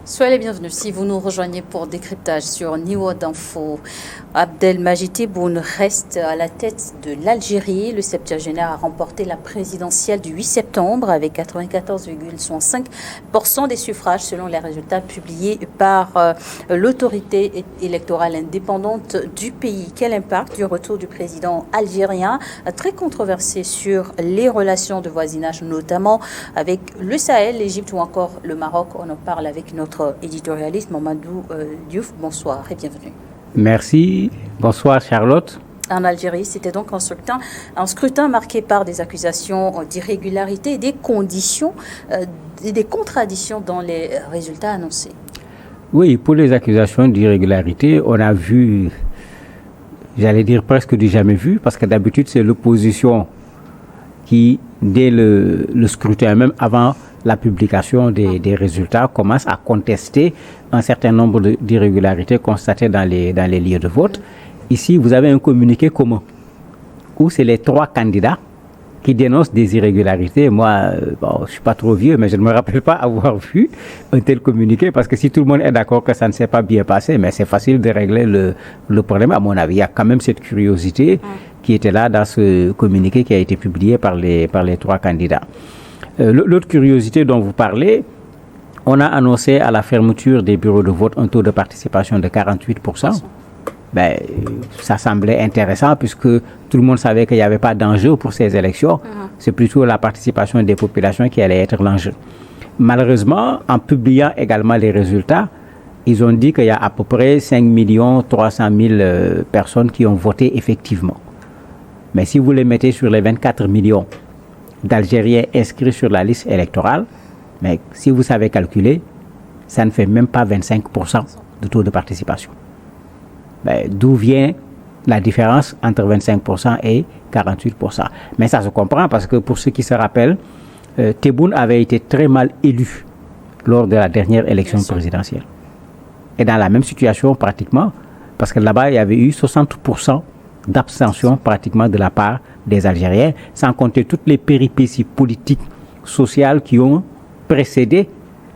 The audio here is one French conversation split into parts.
Soyez les bienvenus si vous nous rejoignez pour décryptage sur New Info. Abdelmajid Tebboune reste à la tête de l'Algérie. Le septuagénaire a remporté la présidentielle du 8 septembre avec 94,65% des suffrages selon les résultats publiés par l'autorité électorale indépendante du pays. Quel impact du retour du président algérien, très controversé sur les relations de voisinage, notamment avec le Sahel, l'Égypte ou encore le Maroc? On en parle avec notre éditorialiste Mamadou Diouf. Bonsoir et bienvenue. Merci. Bonsoir Charlotte. En Algérie, c'était donc un scrutin marqué par des accusations d'irrégularité et des conditions, des contradictions dans les résultats annoncés. Oui, pour les accusations d'irrégularité, on a vu, j'allais dire presque du jamais vu, parce que d'habitude c'est l'opposition qui, dès le scrutin, même avant la publication des résultats, commence à contester un certain nombre d'irrégularités constatées dans les lieux de vote. Ici, vous avez un communiqué commun où c'est les trois candidats qui dénoncent des irrégularités. Moi, je ne suis pas trop vieux, mais je ne me rappelle pas avoir vu un tel communiqué, parce que si tout le monde est d'accord que ça ne s'est pas bien passé, mais c'est facile de régler le problème. À mon avis, il y a quand même cette curiosité qui était là dans ce communiqué qui a été publié par les trois candidats. L'autre curiosité dont vous parlez, on a annoncé à la fermeture des bureaux de vote un taux de participation de 48%. Ça semblait intéressant puisque tout le monde savait qu'il n'y avait pas d'enjeu pour ces élections. C'est plutôt la participation des populations qui allait être l'enjeu. Malheureusement, en publiant également les résultats, ils ont dit qu'il y a à peu près 5 300 000 personnes qui ont voté effectivement. Mais si vous les mettez sur les 24 millions d'Algériens inscrits sur la liste électorale, mais si vous savez calculer, ça ne fait même pas 25% de taux de participation. D'où vient la différence entre 25% et 48%? Mais ça se comprend parce que pour ceux qui se rappellent, Tebboune avait été très mal élu lors de la dernière élection présidentielle. Et dans la même situation pratiquement, parce que là-bas, il y avait eu 60% d'abstention pratiquement de la part des Algériens, sans compter toutes les péripéties politiques, sociales qui ont précédé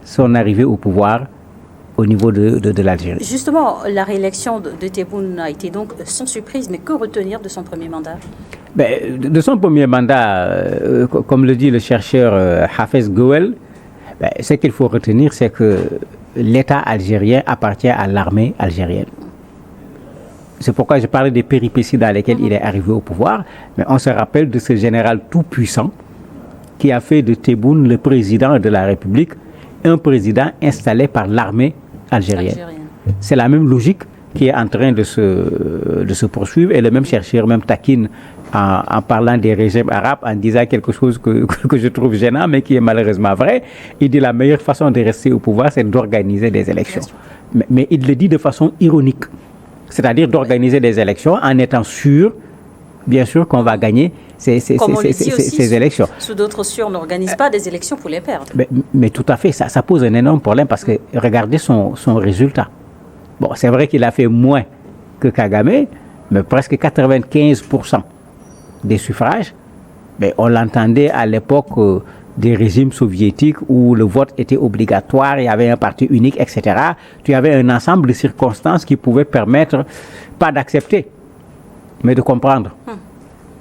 son arrivée au pouvoir au niveau de l'Algérie. Justement, la réélection de Tebboune a été donc sans surprise, mais que retenir de son premier mandat? De son premier mandat, comme le dit le chercheur Hafez Gouel, ce qu'il faut retenir, c'est que l'État algérien appartient à l'armée algérienne. C'est pourquoi je parlais des péripéties dans lesquelles il est arrivé au pouvoir, mais on se rappelle de ce général tout-puissant qui a fait de Tebboune le président de la République, un président installé par l'armée algérienne. C'est la même logique qui est en train de se poursuivre, et le même chercheur même taquine en parlant des régimes arabes, en disant quelque chose que je trouve gênant, mais qui est malheureusement vrai. Il dit la meilleure façon de rester au pouvoir, c'est d'organiser des élections. Mais il le dit de façon ironique. C'est-à-dire d'organiser des élections en étant sûr, bien sûr, qu'on va gagner ces élections. Sous d'autres sûrs, on n'organise pas des élections pour les perdre. Mais tout à fait, ça pose un énorme problème parce que regardez son résultat. Bon, c'est vrai qu'il a fait moins que Kagame, mais presque 95% des suffrages. Mais on l'entendait à l'époque des régimes soviétiques où le vote était obligatoire, il y avait un parti unique, etc. Tu avais un ensemble de circonstances qui pouvaient permettre, pas d'accepter, mais de comprendre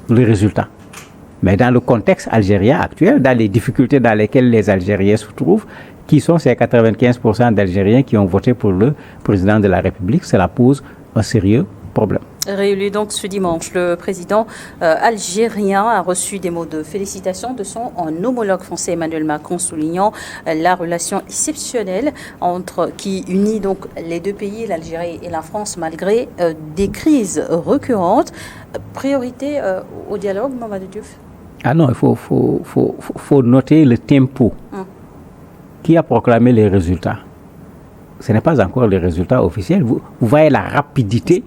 le résultat. Mais dans le contexte algérien actuel, dans les difficultés dans lesquelles les Algériens se trouvent, qui sont ces 95% d'Algériens qui ont voté pour le président de la République, cela pose un sérieux problème. Réélu donc ce dimanche, le président algérien a reçu des mots de félicitations de son homologue français Emmanuel Macron, soulignant la relation exceptionnelle qui unit donc les deux pays, l'Algérie et la France, malgré des crises récurrentes. Priorité au dialogue, Mamadou Diouf? Ah non, il faut noter le tempo. Qui a proclamé les résultats? Ce n'est pas encore les résultats officiels. Vous voyez la rapidité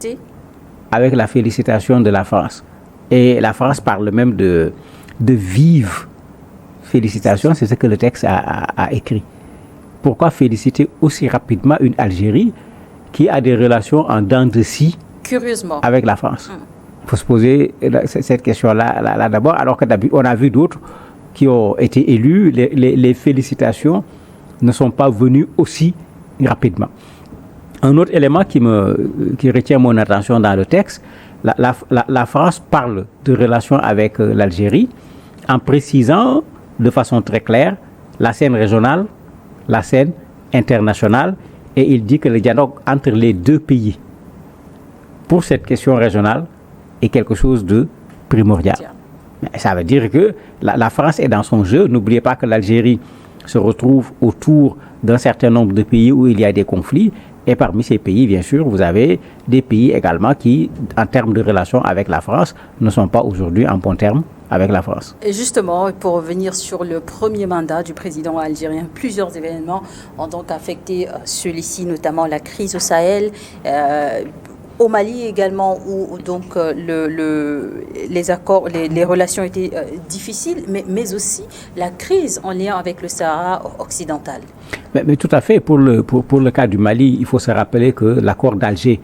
avec la félicitation de la France. Et la France parle même de vives félicitations, c'est ce que le texte a écrit. Pourquoi féliciter aussi rapidement une Algérie qui a des relations en dents de scie avec la France? Il faut se poser cette question-là d'abord, alors qu'on a vu d'autres qui ont été élus. Les félicitations ne sont pas venues aussi rapidement. Un autre élément qui retient mon attention dans le texte, la France parle de relations avec l'Algérie en précisant de façon très claire la scène régionale, la scène internationale, et il dit que le dialogue entre les deux pays pour cette question régionale est quelque chose de primordial. Ça veut dire que la France est dans son jeu. N'oubliez pas que l'Algérie se retrouve autour d'un certain nombre de pays où il y a des conflits. Et parmi ces pays, bien sûr, vous avez des pays également qui, en termes de relations avec la France, ne sont pas aujourd'hui en bon terme avec la France. Et justement, pour revenir sur le premier mandat du président algérien, plusieurs événements ont donc affecté celui-ci, notamment la crise au Sahel, au Mali également, où donc les accords, les relations étaient difficiles, mais aussi la crise en lien avec le Sahara occidental. Mais tout à fait. Pour le cas du Mali, il faut se rappeler que l'accord d'Alger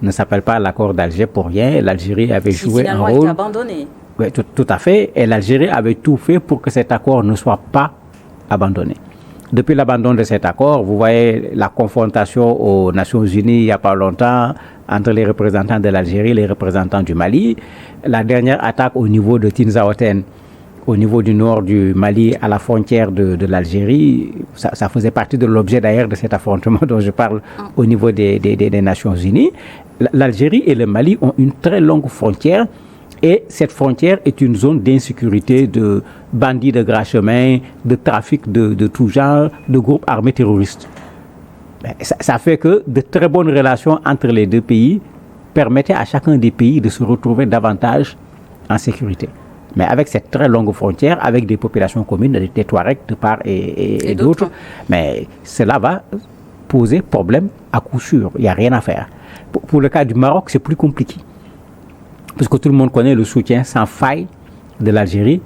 ne s'appelle pas l'accord d'Alger pour rien. L'Algérie avait joué un rôle. Été abandonné. Oui, tout à fait. Et l'Algérie avait tout fait pour que cet accord ne soit pas abandonné. Depuis l'abandon de cet accord, vous voyez la confrontation aux Nations Unies il n'y a pas longtemps entre les représentants de l'Algérie et les représentants du Mali. La dernière attaque au niveau de Tinzaouaten, au niveau du nord du Mali, à la frontière de l'Algérie, ça faisait partie de l'objet d'ailleurs de cet affrontement dont je parle au niveau des Nations Unies. L'Algérie et le Mali ont une très longue frontière. Et cette frontière est une zone d'insécurité, de bandits de gras chemin, de trafic de tout genre, de groupes armés terroristes. Ça fait que de très bonnes relations entre les deux pays permettaient à chacun des pays de se retrouver davantage en sécurité. Mais avec cette très longue frontière, avec des populations communes, des Touaregs de part et d'autres, mais cela va poser problème à coup sûr. Il n'y a rien à faire. Pour le cas du Maroc, c'est plus compliqué. Parce que tout le monde connaît le soutien sans faille de l'Algérie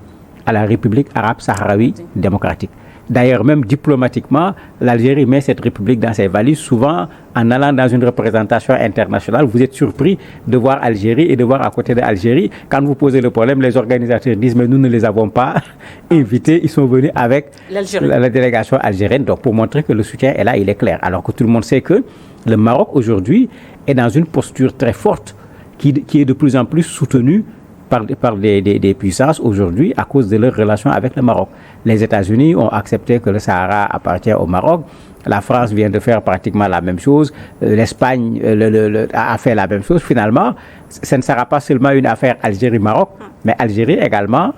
à la République arabe sahraoui démocratique. D'ailleurs, même diplomatiquement, l'Algérie met cette république dans ses valises. Souvent, en allant dans une représentation internationale, vous êtes surpris de voir Algérie et de voir à côté de l'Algérie. Quand vous posez le problème, les organisateurs disent « mais nous ne les avons pas invités, ils sont venus avec la délégation algérienne ». Donc, pour montrer que le soutien est là, il est clair. Alors que tout le monde sait que le Maroc, aujourd'hui, est dans une posture très forte qui est de plus en plus soutenue par des puissances aujourd'hui à cause de leurs relations avec le Maroc. Les États-Unis ont accepté que le Sahara appartient au Maroc. La France vient de faire pratiquement la même chose. L'Espagne a fait la même chose. Finalement, ce ne sera pas seulement une affaire Algérie-Maroc, mais Algérie également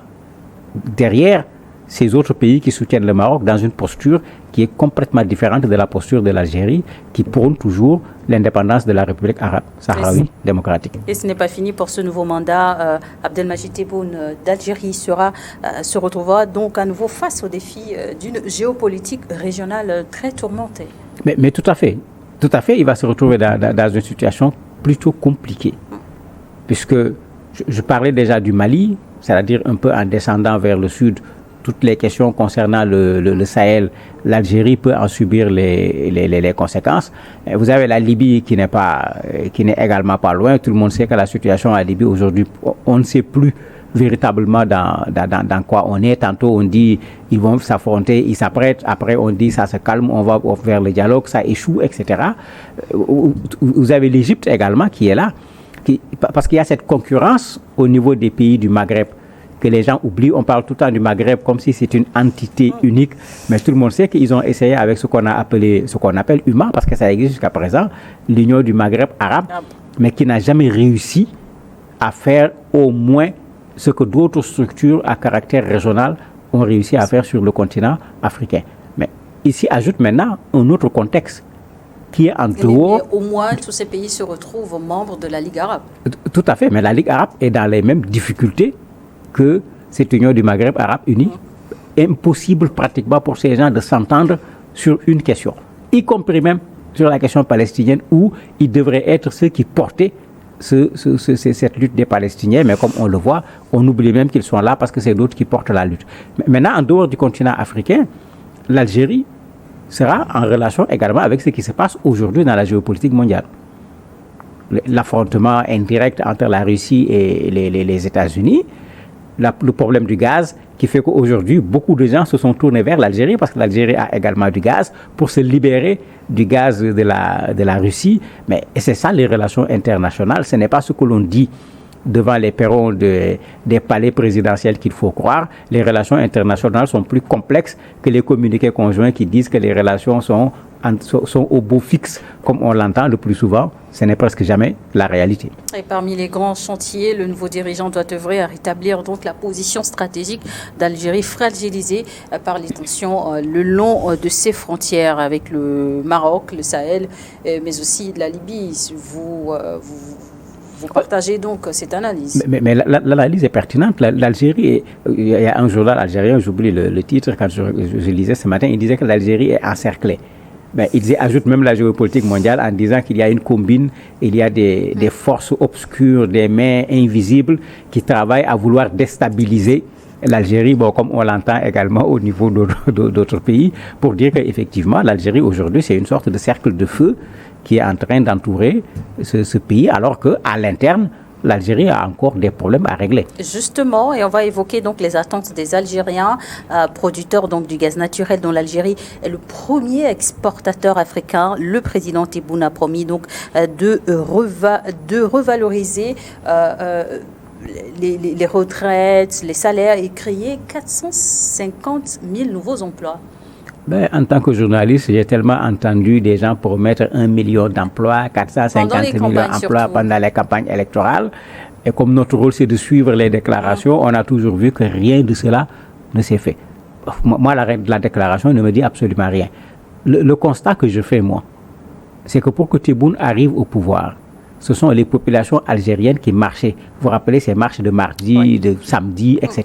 derrière ces autres pays qui soutiennent le Maroc dans une posture qui est complètement différente de la posture de l'Algérie, qui prône toujours l'indépendance de la République arabe sahraoui démocratique. Et ce n'est pas fini pour ce nouveau mandat. Abdelmajid Tebboune d'Algérie se retrouvera donc à nouveau face au défi d'une géopolitique régionale très tourmentée. Mais tout à fait. Tout à fait, il va se retrouver dans une situation plutôt compliquée. Puisque je parlais déjà du Mali, c'est-à-dire un peu en descendant vers le sud, toutes les questions concernant le Sahel, l'Algérie peut en subir les conséquences. Vous avez la Libye qui n'est également pas loin. Tout le monde sait que la situation en Libye aujourd'hui, on ne sait plus véritablement dans quoi on est. Tantôt on dit ils vont s'affronter, ils s'apprêtent. Après on dit ça se calme, on va vers le dialogue, ça échoue, etc. Vous avez l'Égypte également qui est là, parce qu'il y a cette concurrence au niveau des pays du Maghreb que les gens oublient. On parle tout le temps du Maghreb comme si c'est une entité unique, mais tout le monde sait qu'ils ont essayé avec ce qu'on appelle UMA, parce que ça existe jusqu'à présent, l'Union du Maghreb arabe, mais qui n'a jamais réussi à faire au moins ce que d'autres structures à caractère régional ont réussi à faire sur le continent africain. Mais ici ajoute maintenant un autre contexte qui est en dehors. Mais au moins, tous ces pays se retrouvent membres de la Ligue arabe. Tout à fait, mais la Ligue arabe est dans les mêmes difficultés que cette union du Maghreb arabe uni. Impossible pratiquement pour ces gens de s'entendre sur une question, y compris même sur la question palestinienne, où ils devraient être ceux qui portaient cette lutte des Palestiniens, mais comme on le voit, on oublie même qu'ils sont là parce que c'est d'autres qui portent la lutte. Mais maintenant, en dehors du continent africain, l'Algérie sera en relation également avec ce qui se passe aujourd'hui dans la géopolitique mondiale. L'affrontement indirect entre la Russie et les États-Unis, le problème du gaz qui fait qu'aujourd'hui, beaucoup de gens se sont tournés vers l'Algérie parce que l'Algérie a également du gaz pour se libérer du gaz de la Russie. Mais c'est ça les relations internationales. Ce n'est pas ce que l'on dit devant les perrons des palais présidentiels qu'il faut croire. Les relations internationales sont plus complexes que les communiqués conjoints qui disent que les relations sont au beau fixe, comme on l'entend le plus souvent. Ce n'est presque jamais la réalité. Et parmi les grands chantiers, le nouveau dirigeant doit œuvrer à rétablir donc la position stratégique d'Algérie fragilisée par les tensions le long de ses frontières avec le Maroc, le Sahel, mais aussi la Libye. Vous partagez donc cette analyse. Mais l'analyse est pertinente. L'Algérie, il y a un journal algérien, j'oublie le titre, quand je lisais ce matin, il disait que l'Algérie est encerclée. Il ajoute même la géopolitique mondiale en disant qu'il y a une combine, il y a des forces obscures, des mains invisibles qui travaillent à vouloir déstabiliser l'Algérie, comme on l'entend également au niveau d'autres pays, pour dire qu'effectivement, l'Algérie aujourd'hui, c'est une sorte de cercle de feu qui est en train d'entourer ce pays, alors qu'à l'interne, l'Algérie a encore des problèmes à régler. Justement, et on va évoquer donc les attentes des Algériens, producteurs donc du gaz naturel dont l'Algérie est le premier exportateur africain. Le président Tebboune a promis donc de revaloriser les retraites, les salaires et créer 450 000 nouveaux emplois. En tant que journaliste, j'ai tellement entendu des gens promettre 1 million d'emplois, 450 000 emplois pendant les campagnes électorales. Et comme notre rôle, c'est de suivre les déclarations, on a toujours vu que rien de cela ne s'est fait. Moi, la déclaration ne me dit absolument rien. Le constat que je fais, moi, c'est que pour que Tebboune arrive au pouvoir, ce sont les populations algériennes qui marchaient. Vous vous rappelez ces marches de mardi, de samedi, etc.,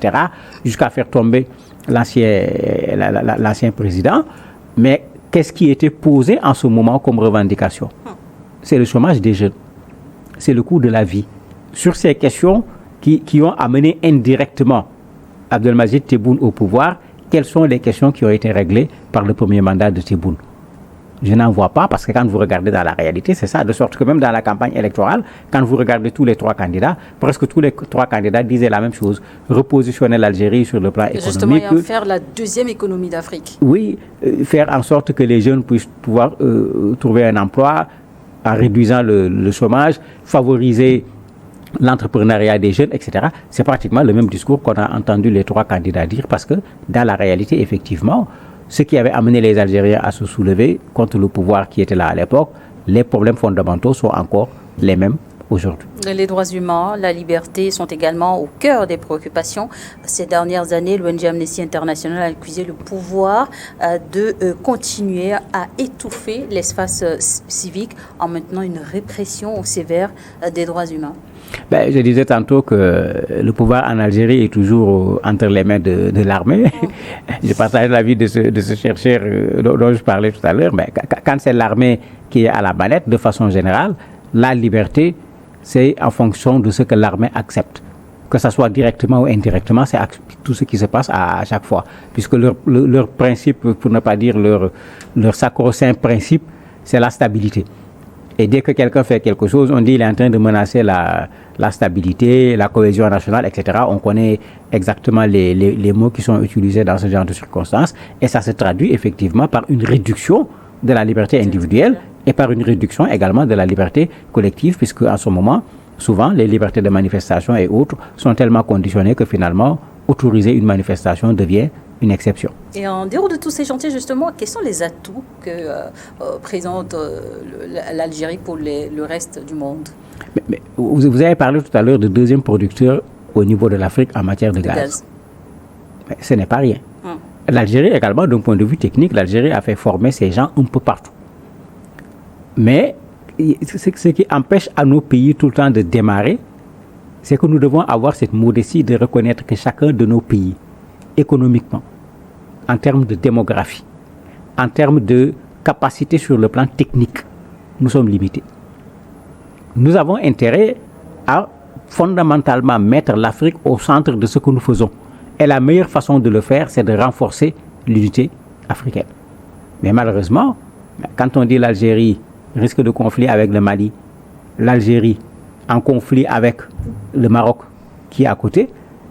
jusqu'à faire tomber l'ancien président. Mais qu'est-ce qui était posé en ce moment comme revendication? C'est le chômage des jeunes. C'est le coût de la vie. Sur ces questions qui ont amené indirectement Abdelmadjid Tebboune au pouvoir, quelles sont les questions qui ont été réglées par le premier mandat de Tebboune? Je n'en vois pas, parce que quand vous regardez dans la réalité, c'est ça, de sorte que même dans la campagne électorale, quand vous regardez tous les trois candidats, presque tous les trois candidats disaient la même chose, repositionner l'Algérie sur le plan économique. Justement, et faire la deuxième économie d'Afrique. Oui, faire en sorte que les jeunes puissent pouvoir trouver un emploi en réduisant le chômage, favoriser l'entrepreneuriat des jeunes, etc. C'est pratiquement le même discours qu'on a entendu les trois candidats dire, parce que dans la réalité, effectivement, ce qui avait amené les Algériens à se soulever contre le pouvoir qui était là à l'époque, les problèmes fondamentaux sont encore les mêmes aujourd'hui. Les droits humains, la liberté sont également au cœur des préoccupations. Ces dernières années, l'ONG Amnesty International a accusé le pouvoir de continuer à étouffer l'espace civique en maintenant une répression sévère des droits humains. Je disais tantôt que le pouvoir en Algérie est toujours entre les mains de l'armée. Je partage l'avis de ce chercheur dont je parlais tout à l'heure. Mais quand c'est l'armée qui est à la manette, de façon générale, la liberté, c'est en fonction de ce que l'armée accepte. Que ce soit directement ou indirectement, c'est tout ce qui se passe à chaque fois. Puisque leur principe, pour ne pas dire leur sacro-saint principe, c'est la stabilité. Et dès que quelqu'un fait quelque chose, on dit qu'il est en train de menacer la stabilité, la cohésion nationale, etc. On connaît exactement les mots qui sont utilisés dans ce genre de circonstances. Et ça se traduit effectivement par une réduction de la liberté individuelle et par une réduction également de la liberté collective, puisque en ce moment, souvent, les libertés de manifestation et autres sont tellement conditionnées que finalement, autoriser une manifestation devient une exception. Et en dehors de tous ces chantiers, justement, quels sont les atouts que présente l'Algérie pour le reste du monde? Mais vous avez parlé tout à l'heure de deuxième producteur au niveau de l'Afrique en matière de gaz. Mais ce n'est pas rien. L'Algérie également, d'un point de vue technique, l'Algérie a fait former ces gens un peu partout. Mais ce qui empêche à nos pays tout le temps de démarrer, c'est que nous devons avoir cette modestie de reconnaître que chacun de nos pays, économiquement, en termes de démographie, en termes de capacité sur le plan technique, nous sommes limités. Nous avons intérêt à fondamentalement mettre l'Afrique au centre de ce que nous faisons. Et la meilleure façon de le faire, c'est de renforcer l'unité africaine. Mais malheureusement, quand on dit l'Algérie risque de conflit avec le Mali, l'Algérie en conflit avec le Maroc qui est à côté,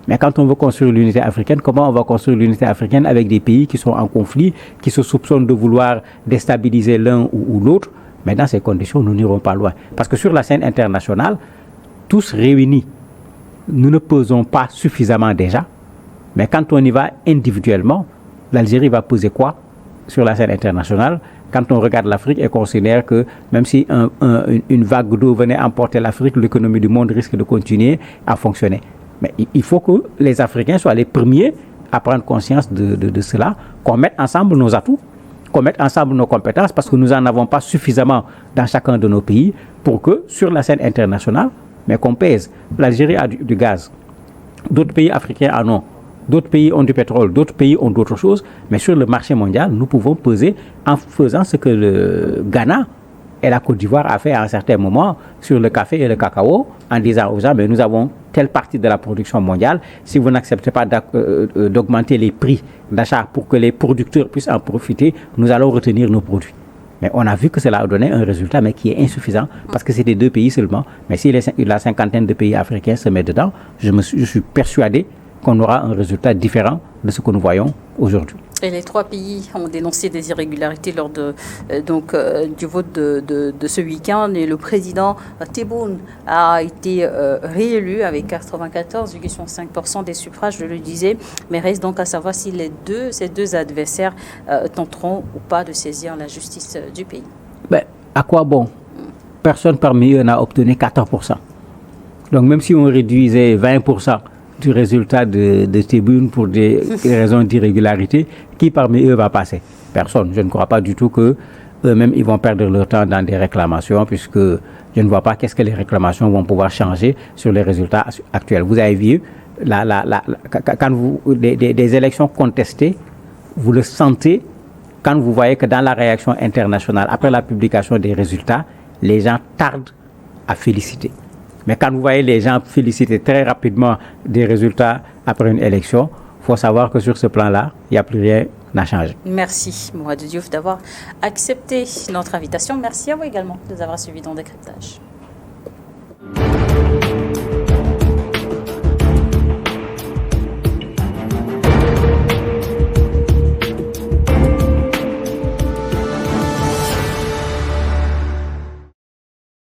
Mais quand on veut construire l'unité africaine, comment on va construire l'unité africaine avec des pays qui sont en conflit, qui se soupçonnent de vouloir déstabiliser l'un ou l'autre? Mais dans ces conditions, nous n'irons pas loin. Parce que sur la scène internationale, tous réunis, nous ne pesons pas suffisamment déjà. Mais quand on y va individuellement, l'Algérie va peser quoi sur la scène internationale? Quand on regarde l'Afrique et considère que même si une vague d'eau venait emporter l'Afrique, l'économie du monde risque de continuer à fonctionner. Mais il faut que les Africains soient les premiers à prendre conscience de cela, qu'on mette ensemble nos atouts, qu'on mette ensemble nos compétences, parce que nous n'en avons pas suffisamment dans chacun de nos pays pour que, sur la scène internationale, mais qu'on pèse. L'Algérie a du gaz, d'autres pays africains en ont, d'autres pays ont du pétrole, d'autres pays ont d'autres choses, mais sur le marché mondial, nous pouvons peser en faisant ce que le Ghana et la Côte d'Ivoire a fait à un certain moment sur le café et le cacao, en disant aux gens, mais nous avons telle partie de la production mondiale, si vous n'acceptez pas d'augmenter les prix d'achat pour que les producteurs puissent en profiter, nous allons retenir nos produits. Mais on a vu que cela a donné un résultat, mais qui est insuffisant, parce que c'était 2 pays seulement. Mais si la cinquantaine de pays africains se mettent dedans, je suis persuadé qu'on aura un résultat différent de ce que nous voyons aujourd'hui. Et les 3 pays ont dénoncé des irrégularités lors du vote de ce week-end. Et le président Tebboune a été réélu avec 94,5% des suffrages, je le disais. Mais reste donc à savoir si ces deux adversaires tenteront ou pas de saisir la justice du pays. Ben, à quoi bon? Personne parmi eux n'a obtenu 14%. Donc même si on réduisait 20% du résultat de Tebboune pour des raisons d'irrégularité, qui parmi eux va passer? Personne. Je ne crois pas du tout qu'eux-mêmes ils vont perdre leur temps dans des réclamations, puisque je ne vois pas qu'est-ce que les réclamations vont pouvoir changer sur les résultats actuels. Vous avez vu, quand des élections contestées, vous le sentez quand vous voyez que dans la réaction internationale, après la publication des résultats, les gens tardent à féliciter. Mais quand vous voyez les gens féliciter très rapidement des résultats après une élection, il faut savoir que sur ce plan-là, il n'y a plus rien à changer. Merci, Mouadou Diouf, d'avoir accepté notre invitation. Merci à vous également de nous avoir suivis dans Décryptage.